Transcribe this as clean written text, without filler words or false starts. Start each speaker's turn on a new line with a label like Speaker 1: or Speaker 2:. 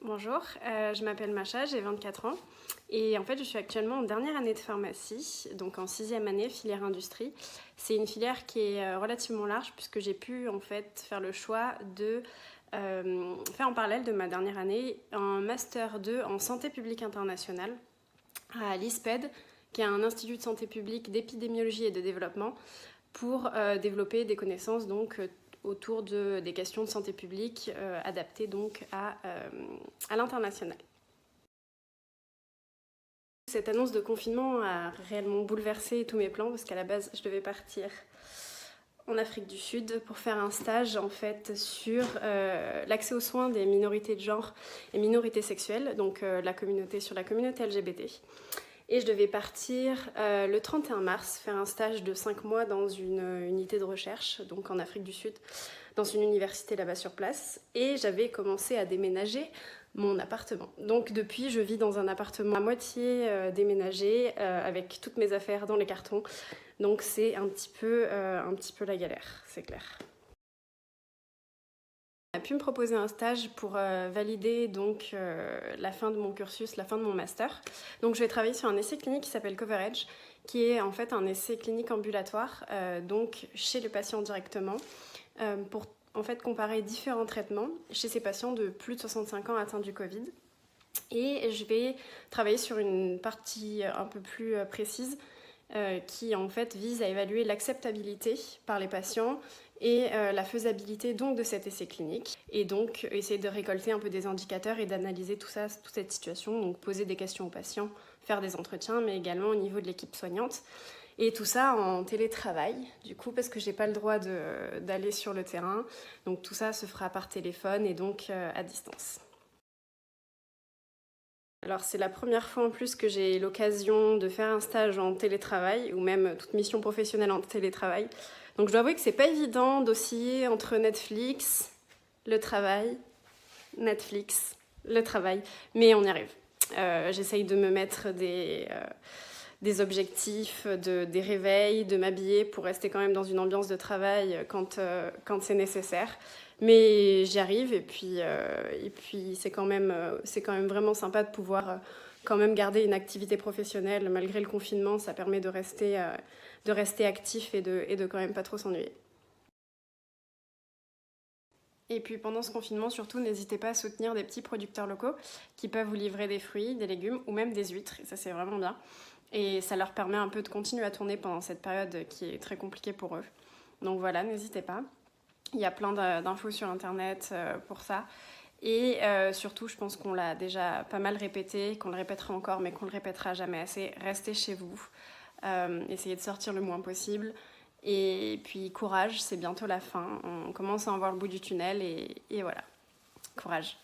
Speaker 1: Bonjour, je m'appelle Macha, j'ai 24 ans et en fait je suis actuellement en dernière année de pharmacie, donc en 6e année, filière industrie. C'est une filière qui est relativement large puisque j'ai pu en fait faire le choix de faire en parallèle de ma dernière année un Master 2 en santé publique internationale à l'ISPED, qui est un institut de santé publique d'épidémiologie et de développement pour développer des connaissances donc autour des questions de santé publique adaptées donc à l'international. Cette annonce de confinement a réellement bouleversé tous mes plans parce qu'à la base je devais partir en Afrique du Sud pour faire un stage en fait sur l'accès aux soins des minorités de genre et minorités sexuelles, donc sur la communauté LGBT. Et je devais partir le 31 mars faire un stage de 5 mois dans une unité de recherche, donc en Afrique du Sud, dans une université là-bas sur place. Et j'avais commencé à déménager mon appartement. Donc depuis, je vis dans un appartement à moitié déménagé, avec toutes mes affaires dans les cartons. Donc c'est un petit peu la galère, c'est clair. On a pu me proposer un stage pour valider donc la fin de mon cursus, la fin de mon master. Donc je vais travailler sur un essai clinique qui s'appelle Coverage, qui est en fait un essai clinique ambulatoire, donc chez le patient directement, pour en fait comparer différents traitements chez ces patients de plus de 65 ans atteints du Covid. Et je vais travailler sur une partie un peu plus précise qui en fait vise à évaluer l'acceptabilité par les patients et la faisabilité donc de cet essai clinique, et donc essayer de récolter un peu des indicateurs et d'analyser tout ça, toute cette situation, donc poser des questions aux patients, faire des entretiens, mais également au niveau de l'équipe soignante. Et tout ça en télétravail, du coup, parce que j'ai pas le droit d'aller sur le terrain. Donc tout ça se fera par téléphone et donc à distance. Alors c'est la première fois en plus que j'ai l'occasion de faire un stage en télétravail, ou même toute mission professionnelle en télétravail. Donc je dois avouer que c'est pas évident d'osciller entre Netflix, le travail, Netflix, le travail, mais on y arrive. J'essaye de me mettre des objectifs, des réveils, de m'habiller pour rester quand même dans une ambiance de travail quand c'est nécessaire. Mais j'y arrive et puis c'est quand même vraiment sympa de pouvoir quand même garder une activité professionnelle malgré le confinement. Ça permet de rester actif et de quand même pas trop s'ennuyer. Et puis pendant ce confinement, surtout, n'hésitez pas à soutenir des petits producteurs locaux qui peuvent vous livrer des fruits, des légumes ou même des huîtres. Et ça, c'est vraiment bien. Et ça leur permet un peu de continuer à tourner pendant cette période qui est très compliquée pour eux. Donc voilà, n'hésitez pas. Il y a plein d'infos sur Internet pour ça. Et surtout, je pense qu'on l'a déjà pas mal répété, qu'on le répétera encore, mais qu'on le répétera jamais assez. Restez chez vous. Essayez de sortir le moins possible. Et puis courage, c'est bientôt la fin. On commence à en voir le bout du tunnel et voilà. Courage.